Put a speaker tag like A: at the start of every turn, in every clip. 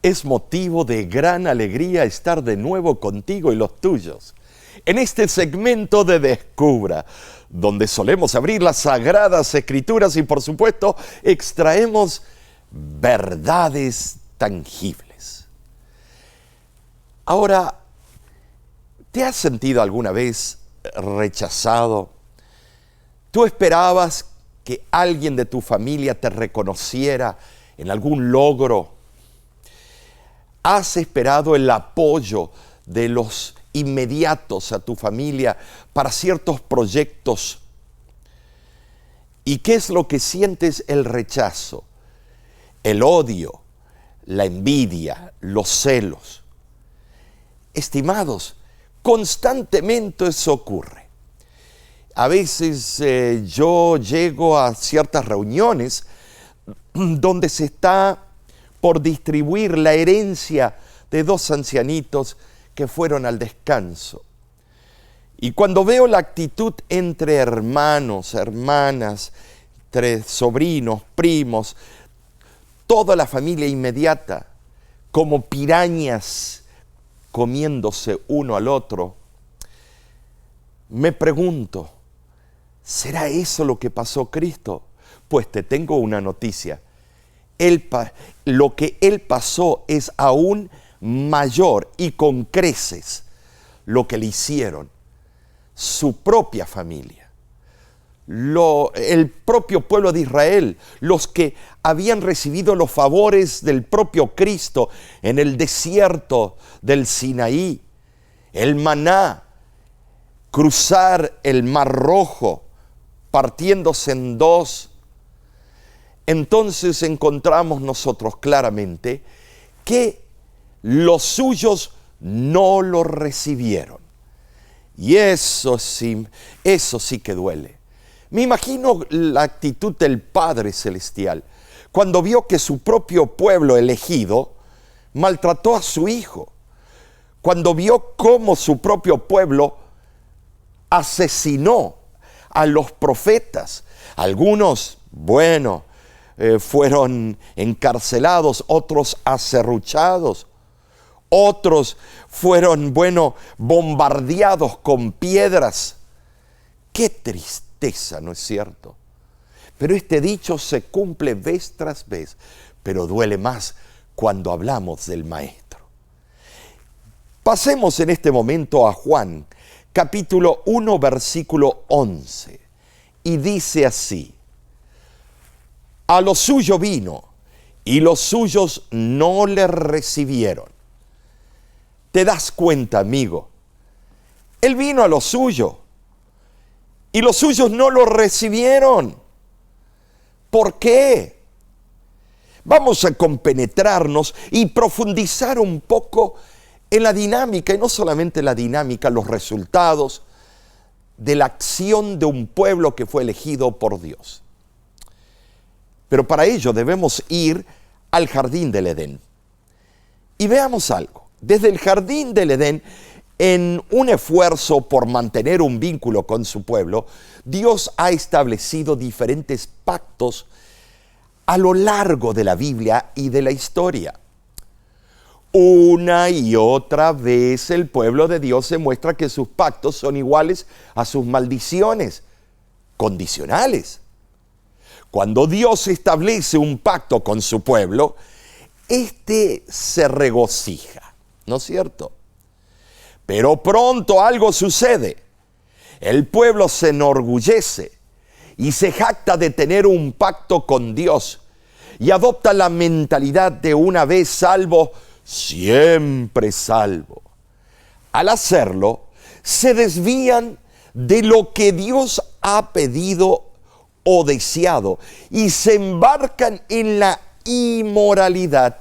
A: Es motivo de gran alegría estar de nuevo contigo y los tuyos en este segmento de Descubra, donde solemos abrir las Sagradas Escrituras y, por supuesto, extraemos verdades tangibles. Ahora, ¿te has sentido alguna vez rechazado? ¿Tú esperabas que alguien de tu familia te reconociera en algún logro? ¿Has esperado el apoyo de los inmediatos a tu familia para ciertos proyectos? ¿Y qué es lo que sientes el rechazo? El odio, la envidia, los celos. Estimados, constantemente eso ocurre. A veces yo llego a ciertas reuniones donde se está por distribuir la herencia de dos ancianitos que fueron al descanso. Y cuando veo la actitud entre hermanos, hermanas, entre sobrinos, primos, toda la familia inmediata, como pirañas comiéndose uno al otro, me pregunto, ¿será eso lo que pasó Cristo? Pues te tengo una noticia. Lo que Él pasó es aún mayor y con creces lo que le hicieron su propia familia, el propio pueblo de Israel, los que habían recibido los favores del propio Cristo en el desierto del Sinaí, el maná, cruzar el Mar Rojo, partiéndose en dos. Entonces encontramos nosotros claramente que los suyos no lo recibieron. Y eso sí que duele. Me imagino la actitud del Padre Celestial cuando vio que su propio pueblo elegido maltrató a su Hijo, cuando vio cómo su propio pueblo asesinó a los profetas. Algunos, fueron encarcelados, otros aserruchados, otros fueron, bombardeados con piedras. ¡Qué tristeza!, ¿no es cierto? Pero este dicho se cumple vez tras vez, pero duele más cuando hablamos del Maestro. Pasemos en este momento a Juan, capítulo 1, versículo 11, y dice así: a lo suyo vino, y los suyos no le recibieron. ¿Te das cuenta, amigo? Él vino a lo suyo, y los suyos no lo recibieron. ¿Por qué? Vamos a compenetrarnos y profundizar un poco en la dinámica, y no solamente la dinámica, los resultados de la acción de un pueblo que fue elegido por Dios. Pero para ello debemos ir al jardín del Edén. Y veamos algo. Desde el jardín del Edén, en un esfuerzo por mantener un vínculo con su pueblo, Dios ha establecido diferentes pactos a lo largo de la Biblia y de la historia. Una y otra vez el pueblo de Dios se muestra que sus pactos son iguales a sus maldiciones, condicionales. Cuando Dios establece un pacto con su pueblo, éste se regocija, ¿no es cierto? Pero pronto algo sucede. El pueblo se enorgullece y se jacta de tener un pacto con Dios y adopta la mentalidad de una vez salvo, siempre salvo. Al hacerlo, se desvían de lo que Dios ha pedido o deseado y se embarcan en la inmoralidad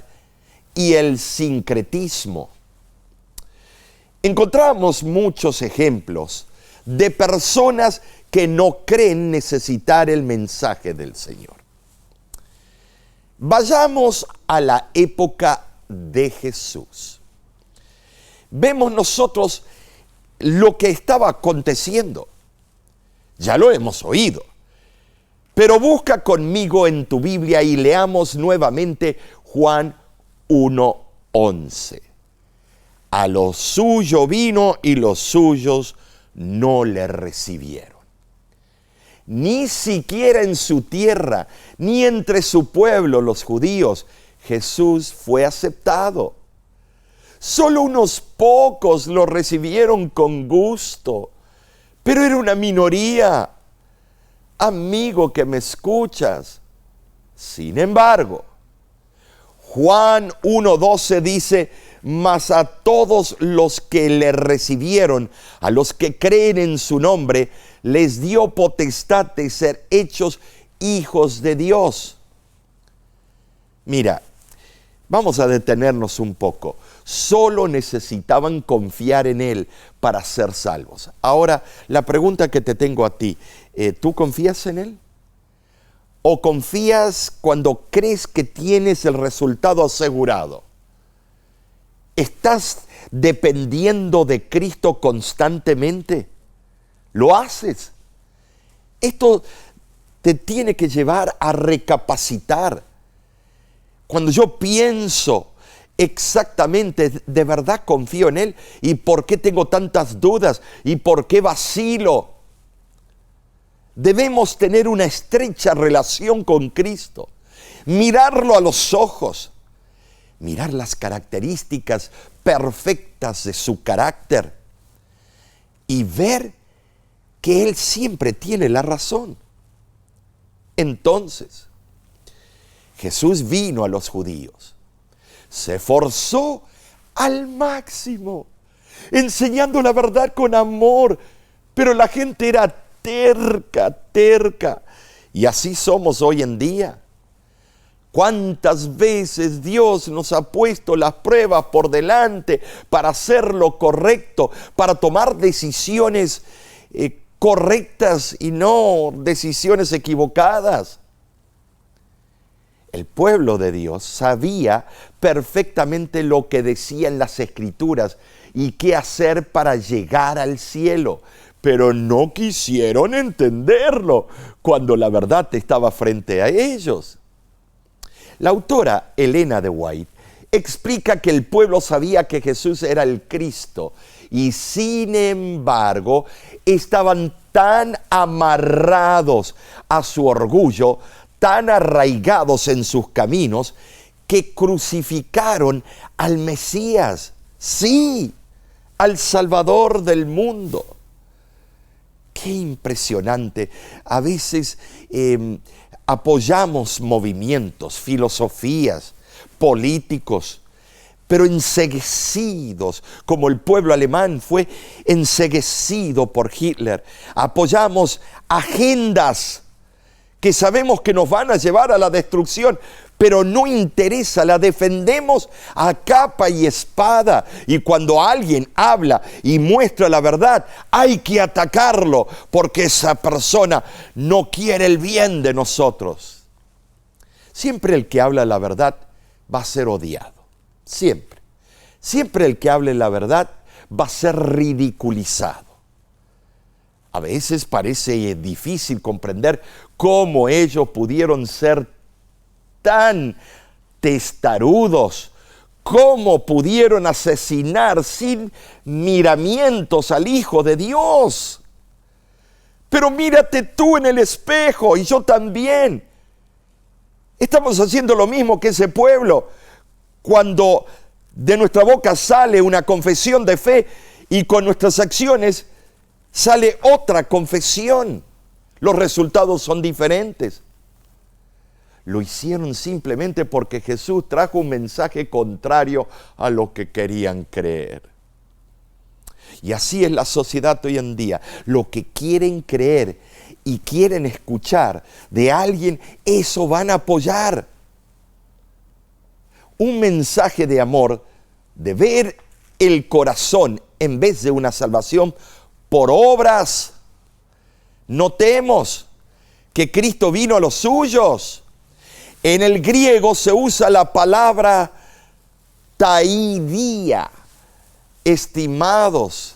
A: y el sincretismo. Encontramos muchos ejemplos de personas que no creen necesitar el mensaje del Señor. Vayamos a la época de Jesús. Vemos nosotros lo que estaba aconteciendo. Ya lo hemos oído. Pero busca conmigo en tu Biblia y leamos nuevamente Juan 1, 11. A lo suyo vino y los suyos no le recibieron. Ni siquiera en su tierra, ni entre su pueblo, los judíos, Jesús fue aceptado. Solo unos pocos lo recibieron con gusto, pero era una minoría. Amigo que me escuchas, sin embargo, Juan 1:12 dice: mas a todos los que le recibieron, a los que creen en su nombre, les dio potestad de ser hechos hijos de Dios. Mira, vamos a detenernos un poco. Solo necesitaban confiar en Él para ser salvos. Ahora, la pregunta que te tengo a ti, ¿tú confías en Él? ¿O confías cuando crees que tienes el resultado asegurado? ¿Estás dependiendo de Cristo constantemente? ¿Lo haces? Esto te tiene que llevar a recapacitar. Cuando yo pienso exactamente, ¿de verdad confío en Él? ¿Y por qué tengo tantas dudas? ¿Y por qué vacilo? Debemos tener una estrecha relación con Cristo, mirarlo a los ojos, mirar las características perfectas de su carácter y ver que Él siempre tiene la razón. Entonces, Jesús vino a los judíos, se esforzó al máximo, enseñando la verdad con amor, pero la gente era terca. Y así somos hoy en día. ¿Cuántas veces Dios nos ha puesto las pruebas por delante para hacer lo correcto, para tomar decisiones correctas y no decisiones equivocadas? El pueblo de Dios sabía perfectamente lo que decían las Escrituras y qué hacer para llegar al cielo, pero no quisieron entenderlo cuando la verdad estaba frente a ellos. La autora Elena de White explica que el pueblo sabía que Jesús era el Cristo y sin embargo estaban tan amarrados a su orgullo, tan arraigados en sus caminos, que crucificaron al Mesías, sí, al Salvador del mundo. Qué impresionante. A veces apoyamos movimientos, filosofías, políticos, pero enceguecidos, como el pueblo alemán fue enceguecido por Hitler. Apoyamos agendas que sabemos que nos van a llevar a la destrucción, pero no interesa, la defendemos a capa y espada. Y cuando alguien habla y muestra la verdad, hay que atacarlo, porque esa persona no quiere el bien de nosotros. Siempre el que habla la verdad va a ser odiado, siempre. Siempre el que hable la verdad va a ser ridiculizado. A veces parece difícil comprender cómo ellos pudieron ser tan testarudos, cómo pudieron asesinar sin miramientos al Hijo de Dios. Pero mírate tú en el espejo y yo también. Estamos haciendo lo mismo que ese pueblo. Cuando de nuestra boca sale una confesión de fe y con nuestras acciones sale otra confesión, los resultados son diferentes. Lo hicieron simplemente porque Jesús trajo un mensaje contrario a lo que querían creer. Y así es la sociedad hoy en día. Lo que quieren creer y quieren escuchar de alguien, eso van a apoyar. Un mensaje de amor, de ver el corazón en vez de una salvación por obras. Notemos que Cristo vino a los suyos. En el griego se usa la palabra taidia, estimados,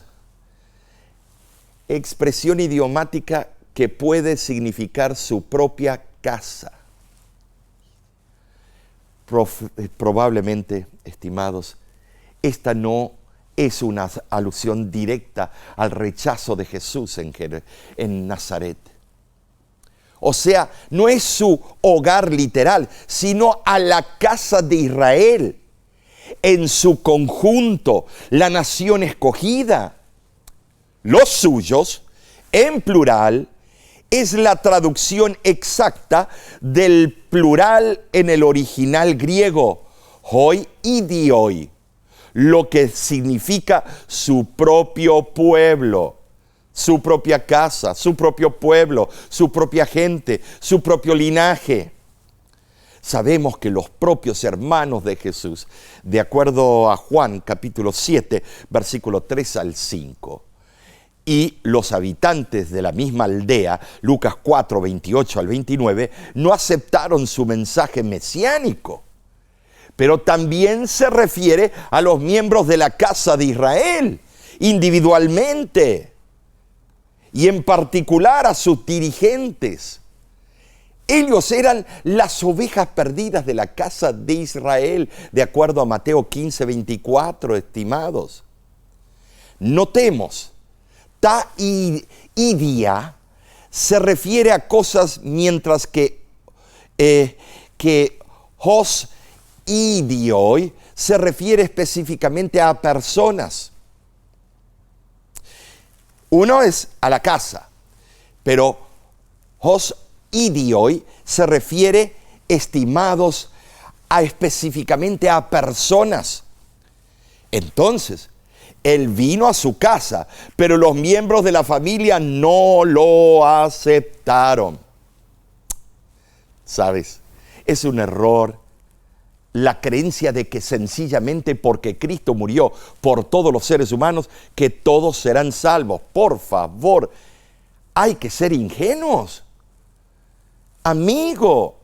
A: expresión idiomática que puede significar su propia casa. Probablemente, estimados, esta no es una alusión directa al rechazo de Jesús en Nazaret. O sea, no es su hogar literal, sino a la casa de Israel, en su conjunto, la nación escogida. Los suyos, en plural, es la traducción exacta del plural en el original griego, hoi idioi, lo que significa su propio pueblo, su propia casa, su propio pueblo, su propia gente, su propio linaje. Sabemos que los propios hermanos de Jesús, de acuerdo a Juan capítulo 7, versículo 3 al 5, y los habitantes de la misma aldea, Lucas 4, 28 al 29, no aceptaron su mensaje mesiánico. Pero también se refiere a los miembros de la casa de Israel, individualmente, y en particular a sus dirigentes. Ellos eran las ovejas perdidas de la casa de Israel, de acuerdo a Mateo 15, 24, estimados. Notemos, ta idia se refiere a cosas, mientras que hos idioi se refiere específicamente a personas. Uno es a la casa, pero hos idioi se refiere, estimados, específicamente a personas. Entonces, él vino a su casa, pero los miembros de la familia no lo aceptaron. ¿Sabes? Es un error la creencia de que sencillamente porque Cristo murió por todos los seres humanos, que todos serán salvos. Por favor, hay que ser ingenuos. Amigo,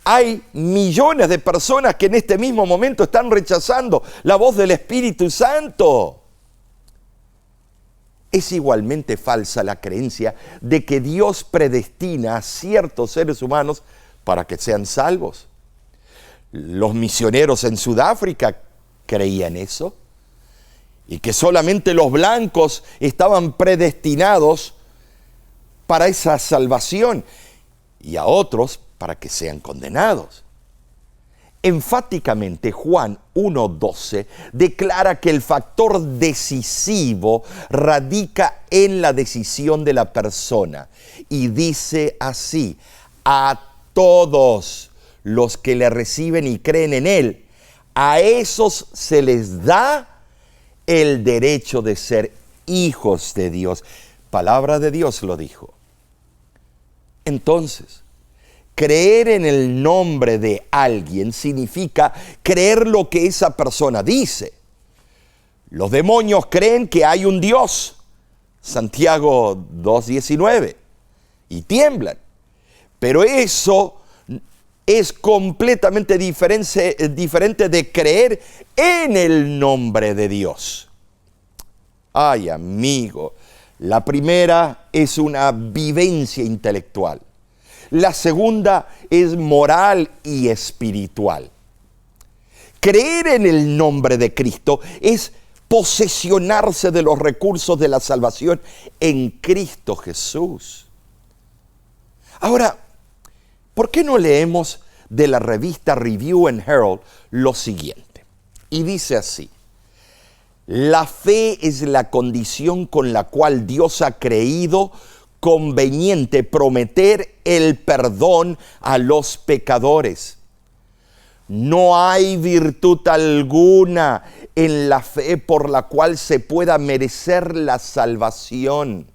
A: hay millones de personas que en este mismo momento están rechazando la voz del Espíritu Santo. Es igualmente falsa la creencia de que Dios predestina a ciertos seres humanos para que sean salvos. Los misioneros en Sudáfrica creían eso, y que solamente los blancos estaban predestinados para esa salvación y a otros para que sean condenados. Enfáticamente, Juan 1:12 declara que el factor decisivo radica en la decisión de la persona, y dice así: a todos los que le reciben y creen en Él, a esos se les da el derecho de ser hijos de Dios. Palabra de Dios lo dijo. Entonces, creer en el nombre de alguien significa creer lo que esa persona dice. Los demonios creen que hay un Dios, Santiago 2:19, y tiemblan. Pero eso es completamente diferente de creer en el nombre de Dios. Ay, amigo, la primera es una vivencia intelectual. La segunda es moral y espiritual. Creer en el nombre de Cristo es posesionarse de los recursos de la salvación en Cristo Jesús. Ahora, ¿por qué no leemos de la revista Review and Herald lo siguiente? Y dice así: la fe es la condición con la cual Dios ha creído conveniente prometer el perdón a los pecadores. No hay virtud alguna en la fe por la cual se pueda merecer la salvación.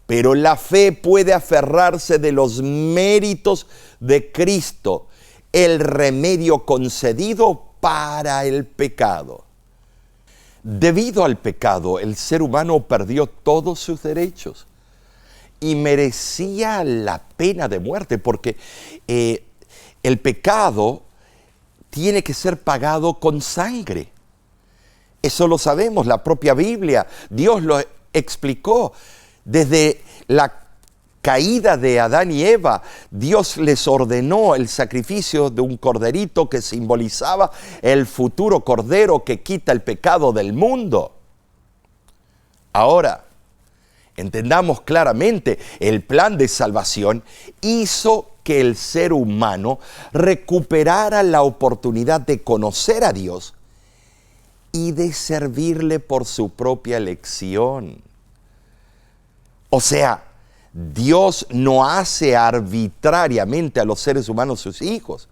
A: Pero la fe puede aferrarse de los méritos de Cristo, el remedio concedido para el pecado. Debido al pecado, el ser humano perdió todos sus derechos y merecía la pena de muerte, porque el pecado tiene que ser pagado con sangre. Eso lo sabemos, la propia Biblia, Dios lo explicó. Desde la caída de Adán y Eva, Dios les ordenó el sacrificio de un corderito que simbolizaba el futuro cordero que quita el pecado del mundo. Ahora, entendamos claramente, el plan de salvación hizo que el ser humano recuperara la oportunidad de conocer a Dios y de servirle por su propia elección. O sea, Dios no hace arbitrariamente a los seres humanos sus hijos.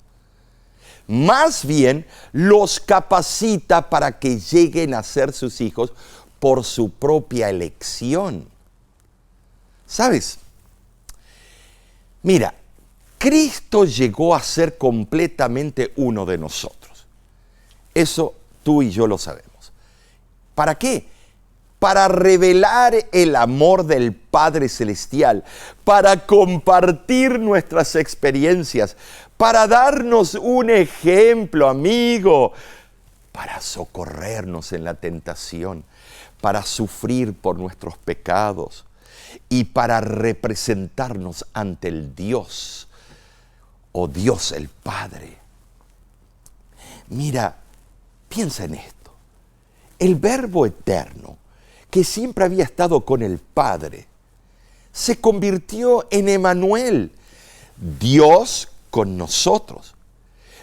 A: Más bien, los capacita para que lleguen a ser sus hijos por su propia elección. ¿Sabes? Mira, Cristo llegó a ser completamente uno de nosotros. Eso tú y yo lo sabemos. ¿Para qué? Para revelar el amor del Padre Celestial, para compartir nuestras experiencias, para darnos un ejemplo, amigo, para socorrernos en la tentación, para sufrir por nuestros pecados y para representarnos ante el Dios, o Dios el Padre. Mira, piensa en esto. El Verbo eterno, que siempre había estado con el Padre, se convirtió en Emmanuel, Dios con nosotros.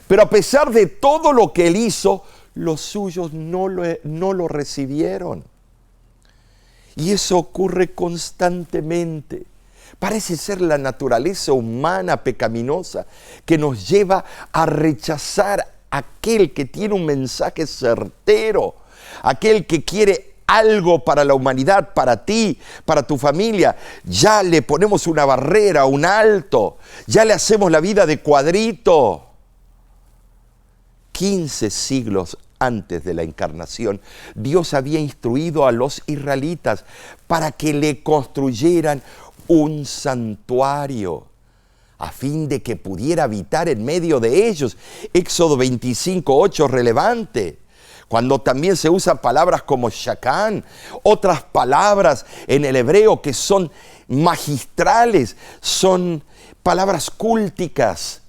A: Pero a pesar de todo lo que Él hizo, los suyos no lo recibieron. Y eso ocurre constantemente. Parece ser la naturaleza humana pecaminosa que nos lleva a rechazar a aquel que tiene un mensaje certero, aquel que quiere algo para la humanidad, para ti, para tu familia. Ya le ponemos una barrera, un alto, ya le hacemos la vida de cuadrito. 15 siglos antes de la encarnación, Dios había instruido a los israelitas para que le construyeran un santuario a fin de que pudiera habitar en medio de ellos. Éxodo 25:8, relevante. Cuando también se usan palabras como Shakán, otras palabras en el hebreo que son magistrales, son palabras cúlticas.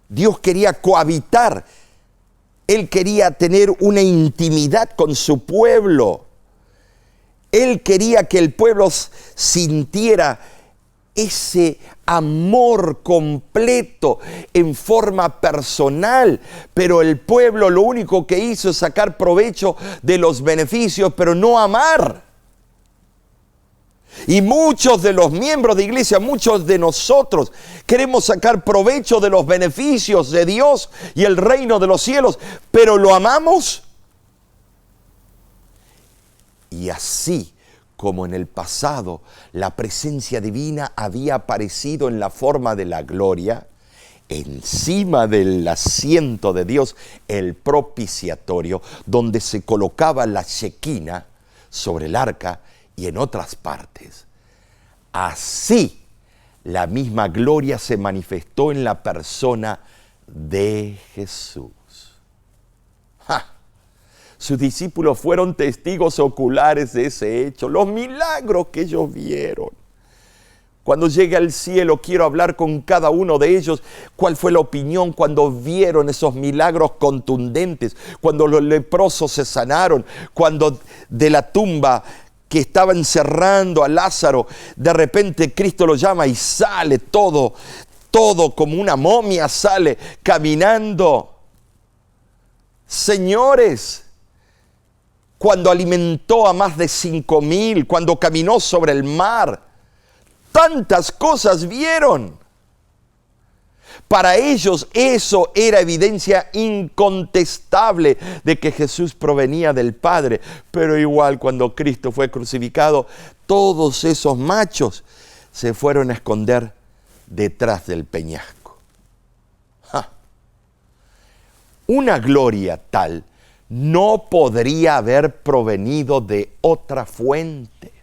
A: Dios quería cohabitar, Él quería tener una intimidad con su pueblo. Él quería que el pueblo sintiera ese amor completo en forma personal, pero el pueblo lo único que hizo es sacar provecho de los beneficios, pero no amar. Y muchos de los miembros de iglesia, muchos de nosotros queremos sacar provecho de los beneficios de Dios y el reino de los cielos, pero ¿lo amamos? Y así como en el pasado la presencia divina había aparecido en la forma de la gloria, encima del asiento de Dios, el propiciatorio, donde se colocaba la Shekinah sobre el arca y en otras partes. Así, la misma gloria se manifestó en la persona de Jesús. ¡Ja! Sus discípulos fueron testigos oculares de ese hecho, los milagros que ellos vieron. Cuando llegue al cielo, quiero hablar con cada uno de ellos cuál fue la opinión cuando vieron esos milagros contundentes, cuando los leprosos se sanaron, cuando de la tumba que estaba encerrando a Lázaro, de repente Cristo lo llama y sale todo como una momia, sale caminando. Señores, cuando alimentó a más de 5,000, cuando caminó sobre el mar, tantas cosas vieron. Para ellos eso era evidencia incontestable de que Jesús provenía del Padre. Pero igual cuando Cristo fue crucificado, todos esos machos se fueron a esconder detrás del peñasco. ¡Ja! Una gloria tal no podría haber provenido de otra fuente.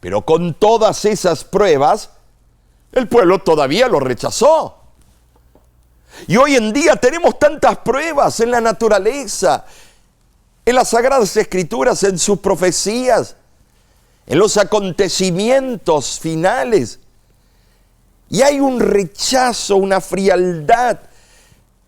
A: Pero con todas esas pruebas, el pueblo todavía lo rechazó. Y hoy en día tenemos tantas pruebas en la naturaleza, en las Sagradas Escrituras, en sus profecías. en los acontecimientos finales. Y hay un rechazo, una frialdad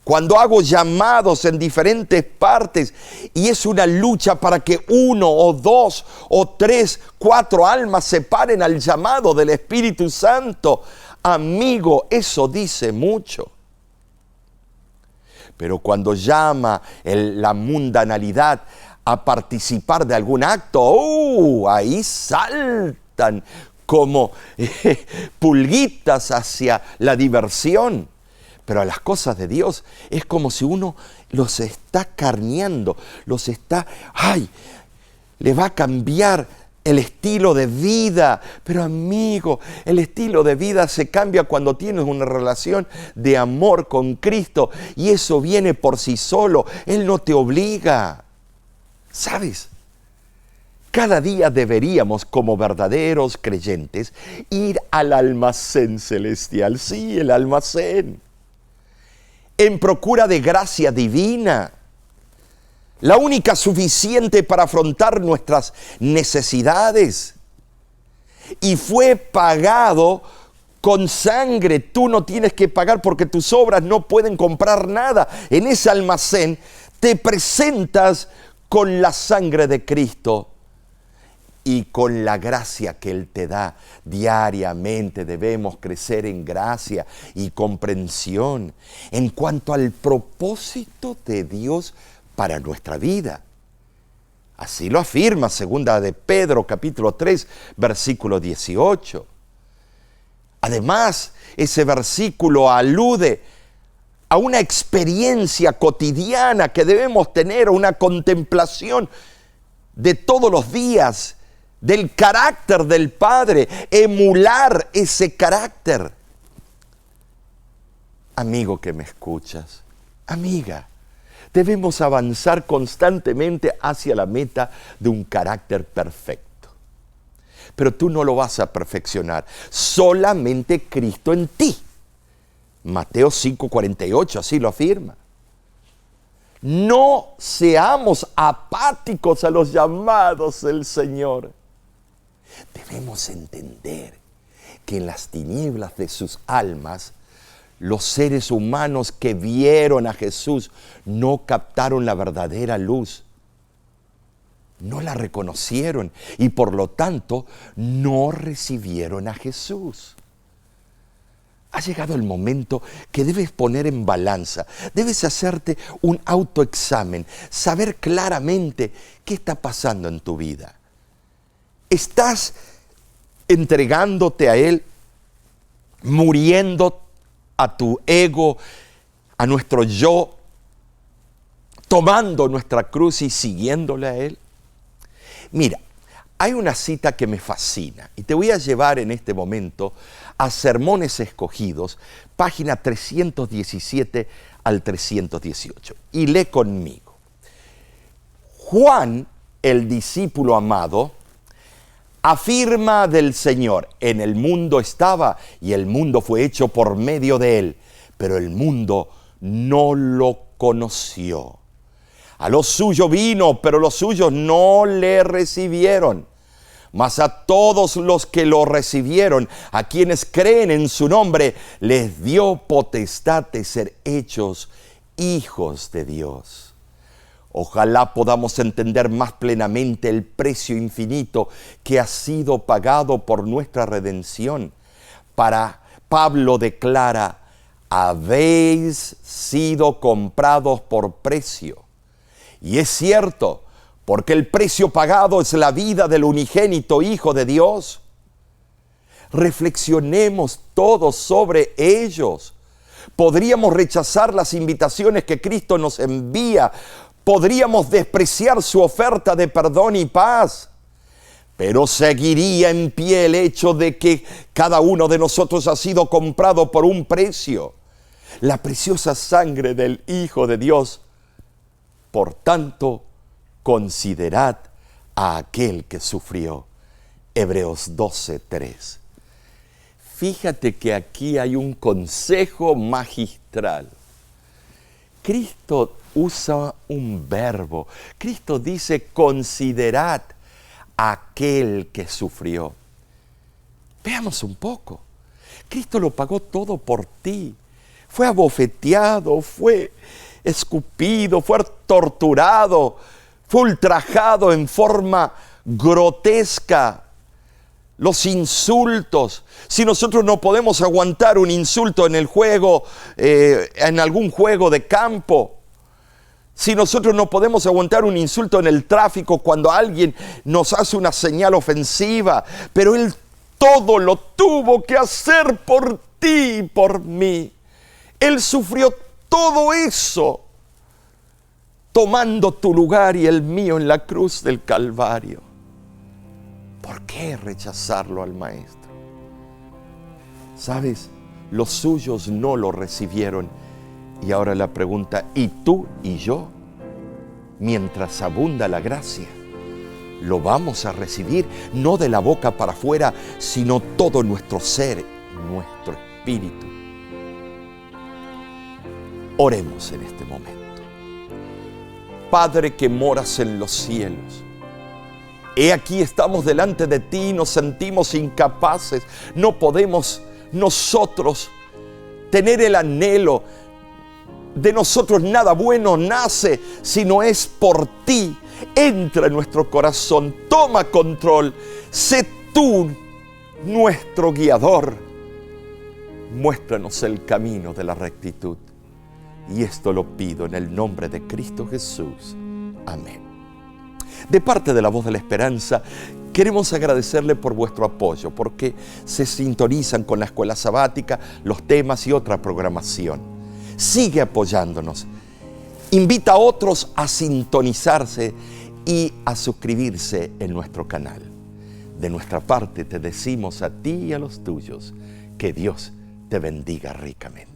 A: cuando hago llamados en diferentes partes y es una lucha para que 1 o 2 o 3, 4 almas se paren al llamado del Espíritu Santo. Amigo, eso dice mucho. Pero cuando llama la mundanalidad a participar de algún acto, ahí saltan como pulguitas hacia la diversión. Pero a las cosas de Dios es como si uno los está carneando, le va a cambiar el estilo de vida. Pero amigo, el estilo de vida se cambia cuando tienes una relación de amor con Cristo y eso viene por sí solo. Él no te obliga. ¿Sabes? Cada día deberíamos, como verdaderos creyentes, ir al almacén celestial. Sí, el almacén. En procura de gracia divina, la única suficiente para afrontar nuestras necesidades. Y fue pagado con sangre. Tú no tienes que pagar porque tus obras no pueden comprar nada. En ese almacén te presentas con la sangre de Cristo y con la gracia que Él te da. Diariamente debemos crecer en gracia y comprensión en cuanto al propósito de Dios para nuestra vida. Así lo afirma 2 de Pedro, capítulo 3, versículo 18. Además, ese versículo alude a una experiencia cotidiana que debemos tener, una contemplación de todos los días, del carácter del Padre, emular ese carácter. Amigo que me escuchas, amiga, debemos avanzar constantemente hacia la meta de un carácter perfecto. Pero tú no lo vas a perfeccionar, solamente Cristo en ti. Mateo 5:48 así lo afirma. No seamos apáticos a los llamados del Señor. Debemos entender que en las tinieblas de sus almas, los seres humanos que vieron a Jesús no captaron la verdadera luz. No la reconocieron y por lo tanto no recibieron a Jesús. Ha llegado el momento que debes poner en balanza, debes hacerte un autoexamen, saber claramente qué está pasando en tu vida. ¿Estás entregándote a Él, muriendo a tu ego, a nuestro yo, tomando nuestra cruz y siguiéndole a Él? Mira, hay una cita que me fascina y te voy a llevar en este momento a Sermones Escogidos, página 317 al 318. Y lee conmigo. Juan, el discípulo amado, afirma del Señor: en el mundo estaba y el mundo fue hecho por medio de Él, pero el mundo no lo conoció. A los suyos vino, pero los suyos no le recibieron. Mas a todos los que lo recibieron, a quienes creen en su nombre, les dio potestad de ser hechos hijos de Dios. Ojalá podamos entender más plenamente el precio infinito que ha sido pagado por nuestra redención. Pablo declara: habéis sido comprados por precio. Y es cierto, porque el precio pagado es la vida del unigénito Hijo de Dios. Reflexionemos todos sobre ellos. Podríamos rechazar las invitaciones que Cristo nos envía. Podríamos despreciar su oferta de perdón y paz. Pero seguiría en pie el hecho de que cada uno de nosotros ha sido comprado por un precio: la preciosa sangre del Hijo de Dios. Por tanto, considerad a aquel que sufrió. Hebreos 12:3. Fíjate que aquí hay un consejo magistral. Cristo usa un verbo. Cristo dice: considerad aquel que sufrió. Veamos un poco. Cristo lo pagó todo por ti. Fue abofeteado, fue escupido, fue torturado, fue ultrajado en forma grotesca. Los insultos. Si nosotros no podemos aguantar un insulto en el juego, en algún juego de campo, si nosotros no podemos aguantar un insulto en el tráfico cuando alguien nos hace una señal ofensiva, pero Él todo lo tuvo que hacer por ti y por mí. Él sufrió todo eso, tomando tu lugar y el mío en la cruz del Calvario. ¿Por qué rechazarlo al Maestro? ¿Sabes? Los suyos no lo recibieron. Y ahora la pregunta, ¿y tú y yo? Mientras abunda la gracia, lo vamos a recibir, no de la boca para afuera, sino todo nuestro ser, nuestro espíritu. Oremos en este momento. Padre que moras en los cielos, he aquí estamos delante de ti y nos sentimos incapaces. No podemos nosotros tener el anhelo. De nosotros nada bueno nace, sino es por ti. Entra en nuestro corazón, toma control. Sé tú nuestro guiador. Muéstranos el camino de la rectitud. Y esto lo pido en el nombre de Cristo Jesús. Amén. De parte de La Voz de la Esperanza, queremos agradecerle por vuestro apoyo, porque se sintonizan con la escuela sabática, los temas y otra programación. Sigue apoyándonos. Invita a otros a sintonizarse y a suscribirse en nuestro canal. De nuestra parte te decimos a ti y a los tuyos que Dios te bendiga ricamente.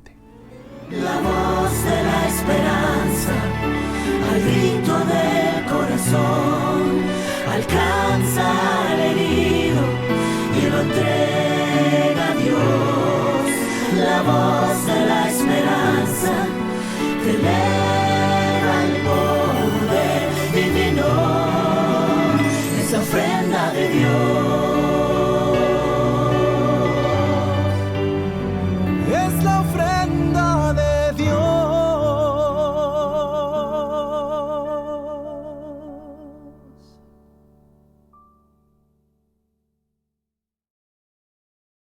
B: La voz de la esperanza, al grito del corazón, alcanza al herido y lo entrega a Dios. La voz de